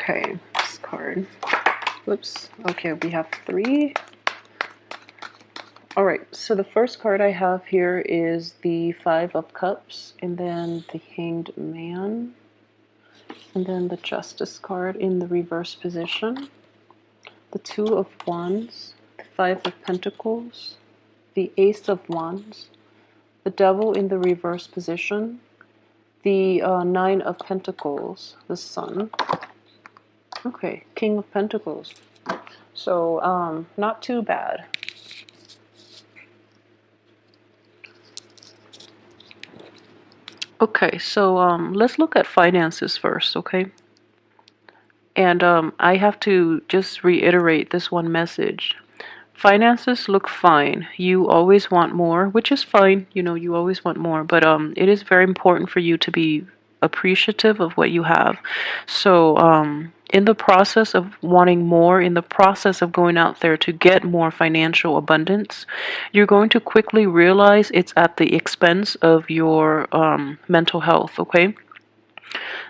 Okay, this card. Whoops. Okay, we have 3. Alright, so the first card I have here is the 5 of Cups, and then the Hanged Man, and then the Justice card in the reverse position, the 2 of Wands, the 5 of Pentacles, the Ace of Wands, the Devil in the reverse position, the 9 of Pentacles, the Sun. Okay, King of Pentacles. So, not too bad. Okay, so let's look at finances first, okay? And I have to just reiterate this one message. Finances look fine. You always want more, which is fine. You know, you always want more, but it is very important for you to be appreciative of what you have. So, in the process of wanting more, in the process of going out there to get more financial abundance, you're going to quickly realize it's at the expense of your mental health, okay?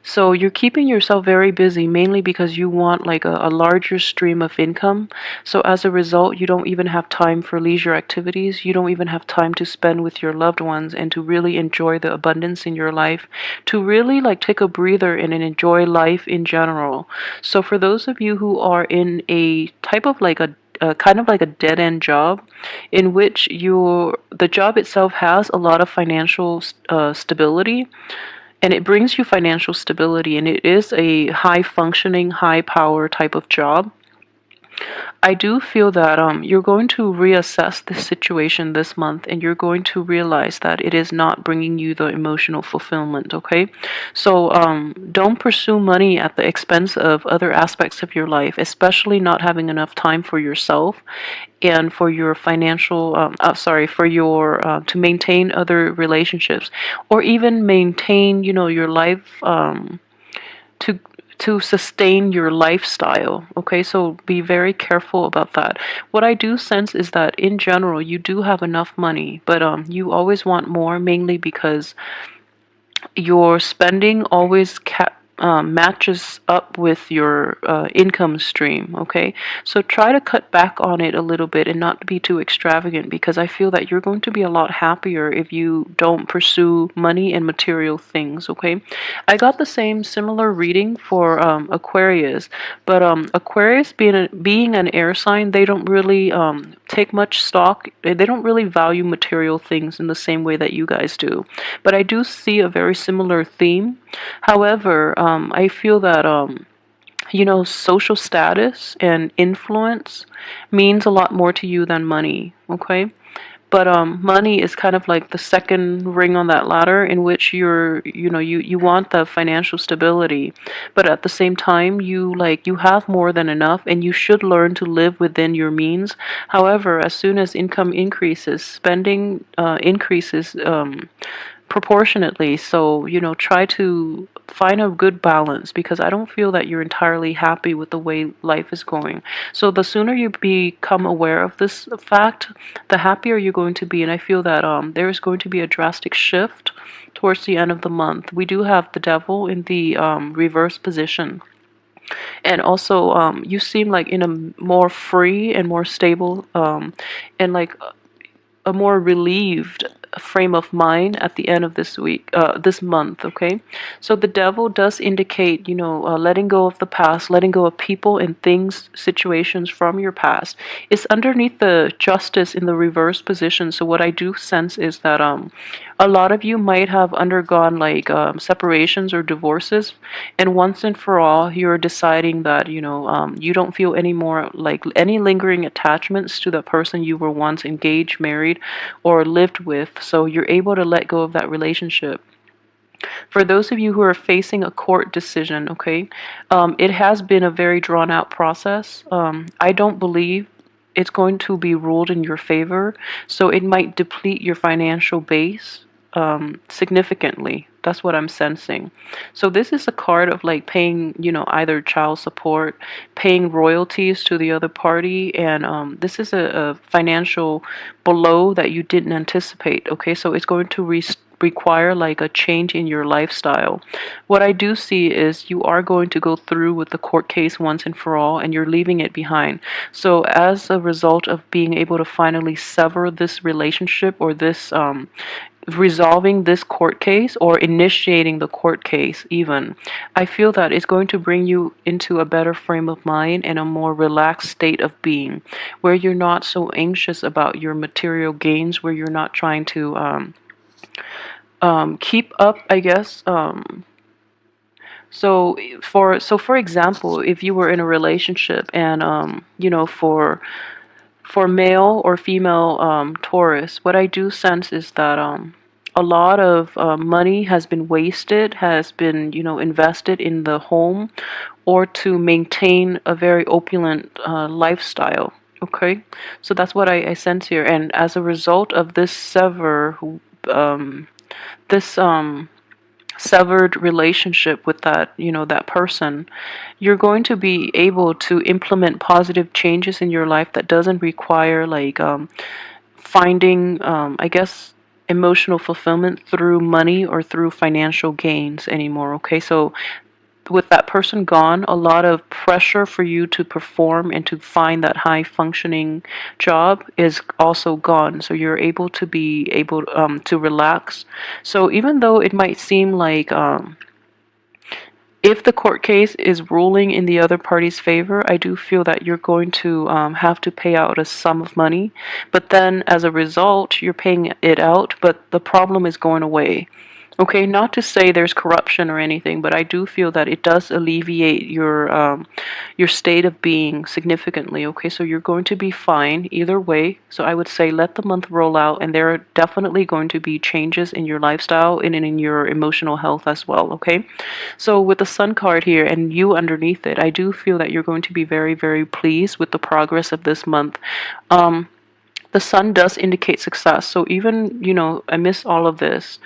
So you're keeping yourself very busy mainly because you want like a larger stream of income. So as a result, you don't even have time for leisure activities. You don't even have time to spend with your loved ones and to really enjoy the abundance in your life, to really like take a breather and enjoy life in general. So for those of you who are in a type of like a kind of like a dead-end job in which the job itself has a lot of financial stability, and it brings you financial stability, and it is a high functioning, high power type of job, I do feel that you're going to reassess the situation this month, and you're going to realize that it is not bringing you the emotional fulfillment, okay? So don't pursue money at the expense of other aspects of your life, especially not having enough time for yourself and for your financial, for your, to maintain other relationships, or even maintain, you know, your life, to sustain your lifestyle. Okay, so be very careful about that. What I do sense is that in general you do have enough money, but you always want more, mainly because your spending always matches up with your income stream, okay? So try to cut back on it a little bit and not be too extravagant, because I feel that you're going to be a lot happier if you don't pursue money and material things, okay? I got the same similar reading for Aquarius, but Aquarius being an air sign, they don't really take much stock. They don't really value material things in the same way that you guys do. But I do see a very similar theme. However, I feel that you know, social status and influence means a lot more to you than money, okay? But money is kind of like the second ring on that ladder, in which you want the financial stability, but at the same time you have more than enough, and you should learn to live within your means. However, as soon as income increases, spending increases proportionately. So, you know, try to find a good balance, because I don't feel that you're entirely happy with the way life is going. So the sooner you become aware of this fact, the happier you're going to be. And I feel that there is going to be a drastic shift towards the end of the month. We do have the devil in the reverse position. And also, you seem like in a more free and more stable, and like a more relieved frame of mind at the end of this month, okay? So the devil does indicate, you know, letting go of the past, letting go of people and things, situations from your past. It's underneath the justice in the reverse position. So what I do sense is that a lot of you might have undergone like separations or divorces, and once and for all, you're deciding that, you know, you don't feel any more like any lingering attachments to the person you were once engaged, married, or lived with. So you're able to let go of that relationship. For those of you who are facing a court decision, okay, it has been a very drawn out process. I don't believe it's going to be ruled in your favor, so it might deplete your financial base significantly. That's what I'm sensing. So this is a card of like paying, you know, either child support, paying royalties to the other party, and this is a financial blow that you didn't anticipate. Okay, so it's going to require like a change in your lifestyle. What I do see is you are going to go through with the court case once and for all, and you're leaving it behind. So as a result of being able to finally sever this relationship, or this resolving this court case, or initiating the court case even, I feel that it's going to bring you into a better frame of mind and a more relaxed state of being, where you're not so anxious about your material gains, where you're not trying to keep up, I guess. For example, if you were in a relationship, and for male or female Taurus, what I do sense is that a lot of money has been wasted, has been, invested in the home, or to maintain a very opulent lifestyle. Okay, so that's what I sense here, and as a result of this severed relationship with that person, you're going to be able to implement positive changes in your life that doesn't require like finding, I guess, emotional fulfillment through money or through financial gains anymore. Okay, so with that person gone, a lot of pressure for you to perform and to find that high functioning job is also gone. So you're able to be able to relax. So even though it might seem like if the court case is ruling in the other party's favor, I do feel that you're going to have to pay out a sum of money. But then as a result, you're paying it out, but the problem is going away. Okay, not to say there's corruption or anything, but I do feel that it does alleviate your state of being significantly. Okay, so you're going to be fine either way. So I would say let the month roll out, and there are definitely going to be changes in your lifestyle and in your emotional health as well. Okay, so with the Sun card here and you underneath it, I do feel that you're going to be very, very pleased with the progress of this month. The sun does indicate success. So even, amidst all of this,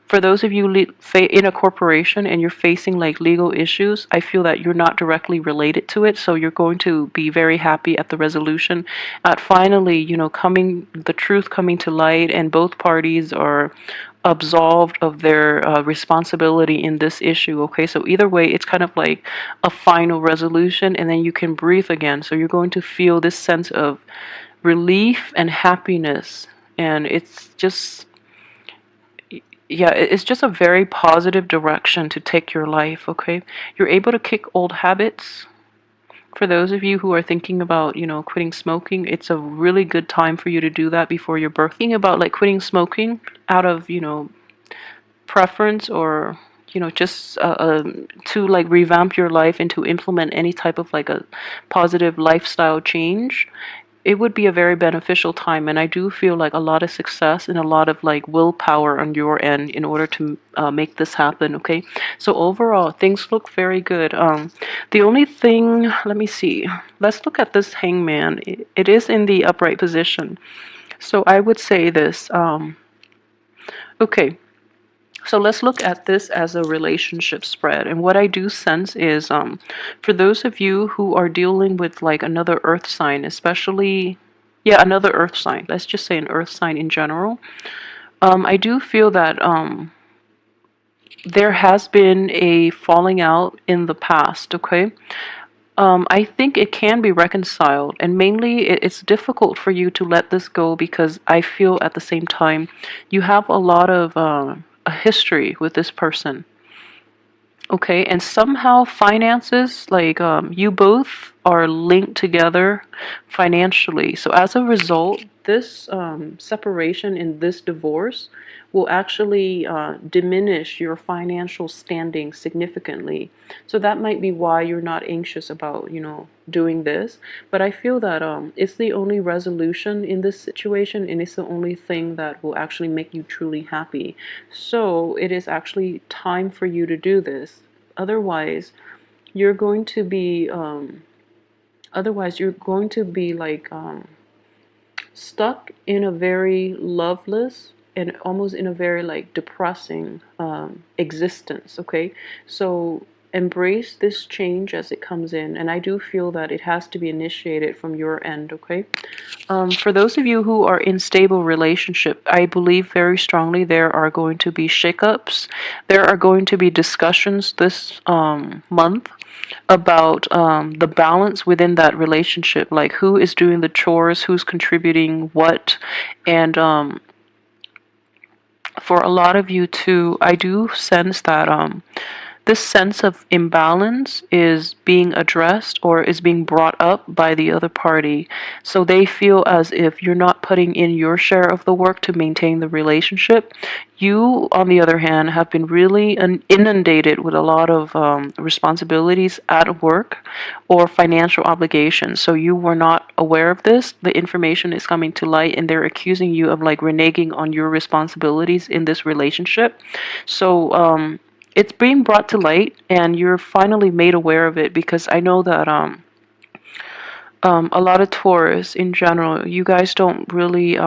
for those of you in a corporation and you're facing like legal issues, I feel that you're not directly related to it. So you're going to be very happy at the resolution, at finally, the truth coming to light, and both parties are absolved of their responsibility in this issue. Okay, so either way, it's kind of like a final resolution, and then you can breathe again. So you're going to feel this sense of relief and happiness, and it's just, yeah, it's just a very positive direction to take your life. Okay, you're able to kick old habits. For those of you who are thinking about, quitting smoking, it's a really good time for you to do that before your birth. Thinking about like quitting smoking out of, preference, or just to like revamp your life and to implement any type of like a positive lifestyle change, it would be a very beneficial time. And I do feel like a lot of success and a lot of like willpower on your end in order to make this happen. Okay, so overall things look very good. The only thing, let me see, let's look at this Hangman. It is in the upright position, so I would say this. Okay, so let's look at this as a relationship spread. And what I do sense is, for those of you who are dealing with like another earth sign, especially, yeah, another earth sign, let's just say an earth sign in general, I do feel that there has been a falling out in the past, okay? I think it can be reconciled, and mainly it's difficult for you to let this go because I feel at the same time you have a lot of a history with this person. Okay, and somehow finances, like you both are linked together financially. So as a result, this separation in this divorce will actually diminish your financial standing significantly. So that might be why you're not anxious about, doing this. But I feel that it's the only resolution in this situation, and it's the only thing that will actually make you truly happy. So it is actually time for you to do this. Otherwise, you're going to be like stuck in a very loveless and almost in a very like depressing existence. Okay, so embrace this change as it comes in, and I do feel that it has to be initiated from your end, okay? For those of you who are in stable relationship, I believe very strongly there are going to be shakeups. There are going to be discussions this month about the balance within that relationship, like who is doing the chores, who's contributing what, and for a lot of you too, I do sense that this sense of imbalance is being addressed or is being brought up by the other party. So they feel as if you're not putting in your share of the work to maintain the relationship. You, on the other hand, have been really inundated with a lot of responsibilities at work or financial obligations. So you were not aware of this. The information is coming to light and they're accusing you of like reneging on your responsibilities in this relationship. So, it's being brought to light and you're finally made aware of it, because I know that a lot of Taurus in general, you guys don't really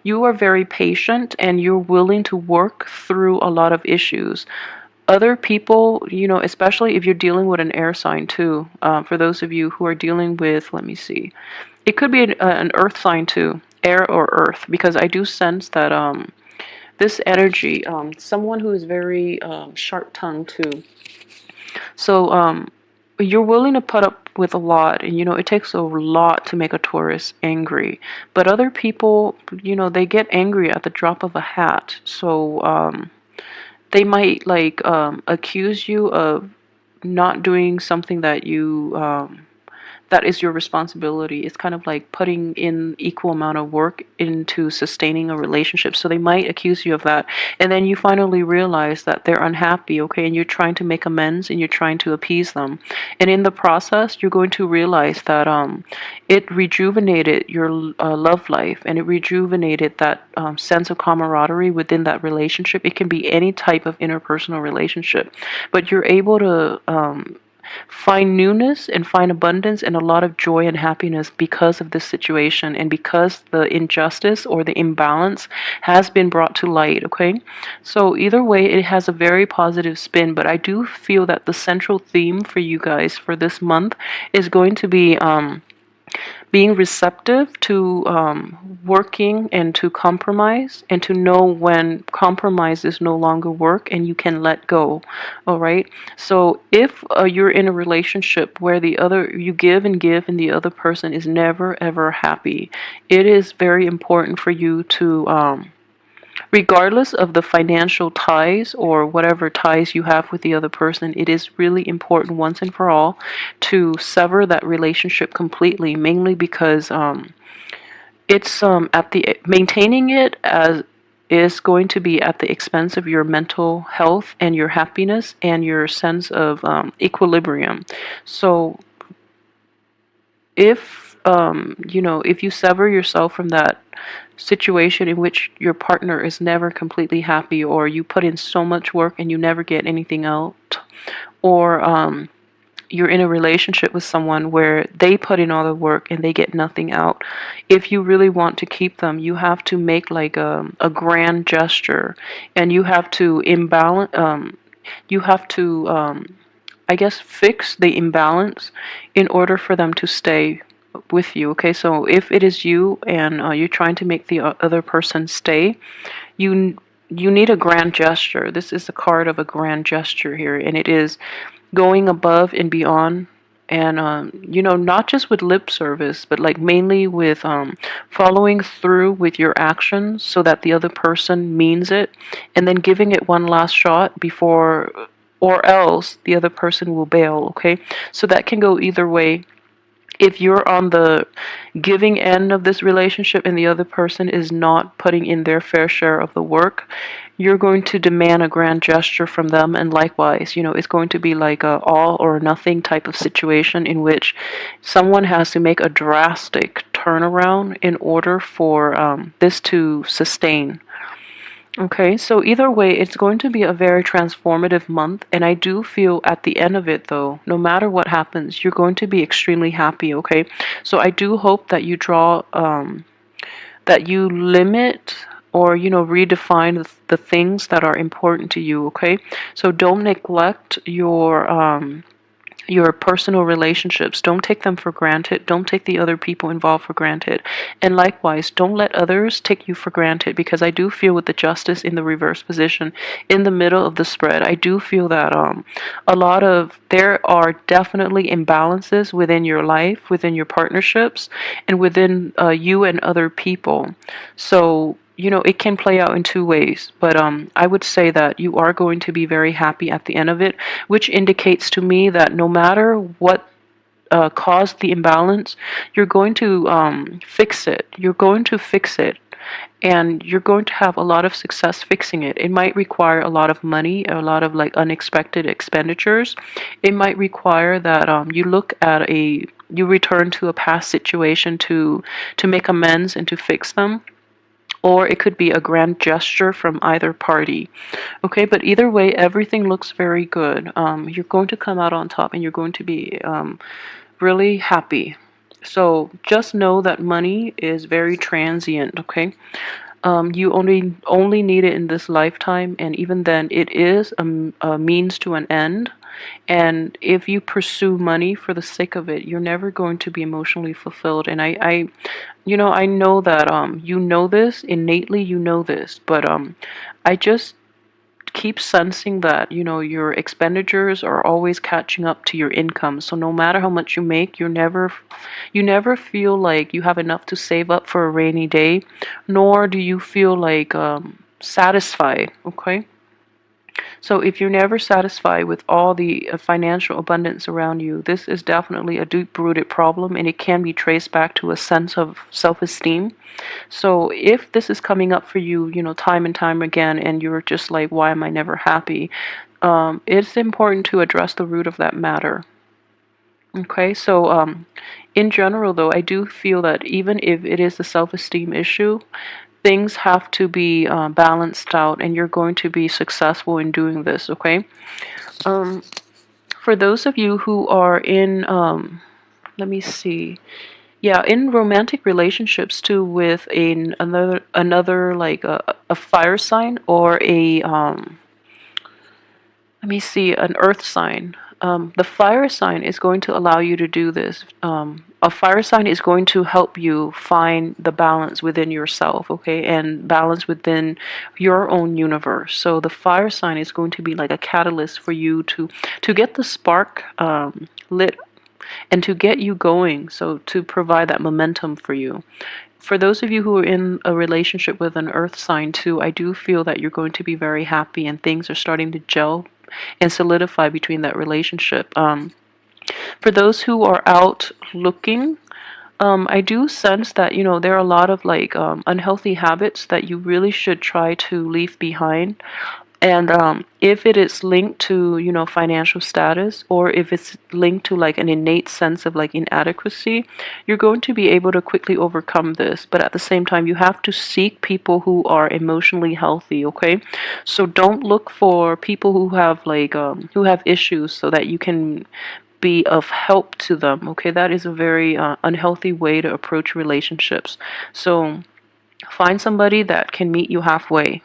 you are very patient and you're willing to work through a lot of issues. Other people, you know, especially if you're dealing with an air sign too, for those of you who are dealing with, let me see, it could be an earth sign too, air or earth, because I do sense that this energy, someone who is very sharp-tongued too. So you're willing to put up with a lot, and you know it takes a lot to make a Taurus angry. But other people, you know, they get angry at the drop of a hat. So they might like accuse you of not doing something that you that is your responsibility. It's kind of like putting in equal amount of work into sustaining a relationship. So they might accuse you of that. And then you finally realize that they're unhappy, okay? And you're trying to make amends and you're trying to appease them. And in the process, you're going to realize that it rejuvenated your love life, and it rejuvenated that sense of camaraderie within that relationship. It can be any type of interpersonal relationship, but you're able to find newness and find abundance and a lot of joy and happiness because of this situation, and because the injustice or the imbalance has been brought to light, okay? So either way, it has a very positive spin, but I do feel that the central theme for you guys for this month is going to be being receptive to working and to compromise, and to know when compromise is no longer work and you can let go. All right, so if you're in a relationship where the other, you give and give and the other person is never ever happy, it is very important for you to regardless of the financial ties or whatever ties you have with the other person, it is really important once and for all to sever that relationship completely, mainly because it's at the maintaining it as is going to be at the expense of your mental health and your happiness and your sense of equilibrium. So if you know, if you sever yourself from that situation in which your partner is never completely happy, or you put in so much work and you never get anything out, or you're in a relationship with someone where they put in all the work and they get nothing out, if you really want to keep them, you have to make like a grand gesture, and you have to imbalance, you have to I guess fix the imbalance in order for them to stay with you. Okay, so if it is you and you're trying to make the other person stay, you need a grand gesture. This is the card of a grand gesture here, and it is going above and beyond. And you know, not just with lip service, but like mainly with following through with your actions so that the other person means it, and then giving it one last shot before, or else the other person will bail, okay? So that can go either way. If you're on the giving end of this relationship and the other person is not putting in their fair share of the work, you're going to demand a grand gesture from them. And likewise, you know, it's going to be like a all or nothing type of situation in which someone has to make a drastic turnaround in order for this to sustain. Okay, so either way, it's going to be a very transformative month, and I do feel at the end of it, though, no matter what happens, you're going to be extremely happy, okay? So I do hope that you draw, that you limit or redefine the things that are important to you. Okay, so don't neglect your personal relationships. Don't take them for granted. Don't take the other people involved for granted. And likewise, don't let others take you for granted, because I do feel with the justice in the reverse position in the middle of the spread, I do feel that there are definitely imbalances within your life, within your partnerships, and within you and other people. So it can play out in two ways, but I would say that you are going to be very happy at the end of it, which indicates to me that no matter what caused the imbalance, you're going to fix it. You're going to fix it, and you're going to have a lot of success fixing it. It might require a lot of money, a lot of like unexpected expenditures. It might require that you return to a past situation to make amends and to fix them, or it could be a grand gesture from either party. Okay, but either way, everything looks very good. You're going to come out on top, and you're going to be really happy. So just know that money is very transient. Okay, you only need it in this lifetime, and even then, it is a means to an end. And if you pursue money for the sake of it, you're never going to be emotionally fulfilled. And I know that you know this innately, you know this, but I just keep sensing that your expenditures are always catching up to your income. So no matter how much you make, you never feel like you have enough to save up for a rainy day, nor do you feel like satisfied. Okay, so if you're never satisfied with all the financial abundance around you, this is definitely a deep-rooted problem, and it can be traced back to a sense of self-esteem. So if this is coming up for you, time and time again, and you're just like, why am I never happy? It's important to address the root of that matter. Okay, so in general, though, I do feel that even if it is a self-esteem issue, things have to be balanced out, and you're going to be successful in doing this. Okay, um, for those of you who are in, let me see, yeah, in romantic relationships too, with another like a fire sign, or a let me see, an earth sign. The fire sign is going to allow you to do this. A fire sign is going to help you find the balance within yourself, okay, and balance within your own universe. So the fire sign is going to be like a catalyst for you to get the spark lit, and to get you going, so to provide that momentum for you. For those of you who are in a relationship with an earth sign too, I do feel that you're going to be very happy, and things are starting to gel and solidify between that relationship. For those who are out looking, I do sense that there are a lot of like unhealthy habits that you really should try to leave behind. And if it is linked to financial status, or if it's linked to like an innate sense of like inadequacy, you're going to be able to quickly overcome this. But at the same time, you have to seek people who are emotionally healthy. Okay, so don't look for people who have issues, so that you can be of help to them. Okay, that is a very unhealthy way to approach relationships. So find somebody that can meet you halfway,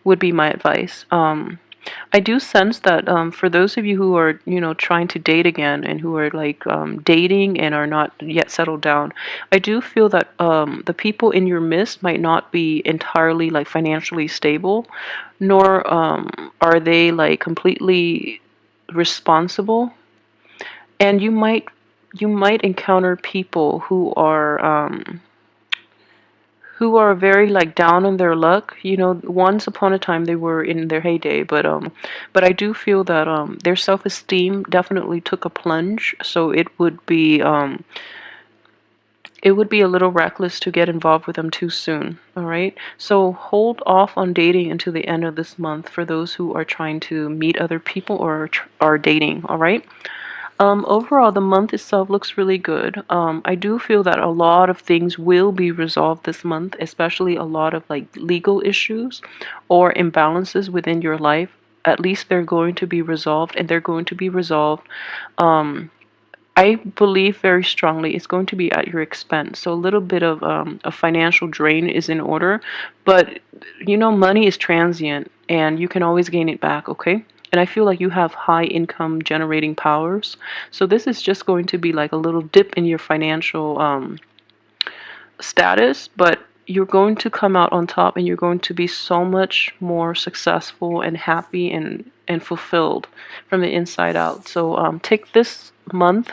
would be my advice. I do sense that for those of you who are, trying to date again, and who are like dating and are not yet settled down, I do feel that the people in your midst might not be entirely like financially stable, nor are they like completely responsible, and you might encounter people who are very like down on their luck. Once upon a time they were in their heyday, but I do feel that their self-esteem definitely took a plunge. So it would be a little reckless to get involved with them too soon. All right, so hold off on dating until the end of this month, for those who are trying to meet other people, or are dating. All right. Overall, the month itself looks really good. I do feel that a lot of things will be resolved this month, especially a lot of like legal issues or imbalances within your life. At least they're going to be resolved, and they're going to be resolved I believe very strongly it's going to be at your expense. So a little bit of a financial drain is in order, but you know, money is transient and you can always gain it back, okay? And I feel like you have high income generating powers. So this is just going to be like a little dip in your financial status, but you're going to come out on top and you're going to be so much more successful and happy and fulfilled from the inside out. So take this month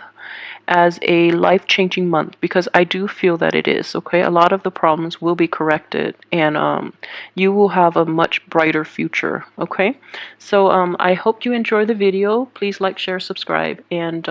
as a life-changing month, because I do feel that it is, okay? A lot of the problems will be corrected and you will have a much brighter future, okay? So I hope you enjoy the video. Please like, share, subscribe, and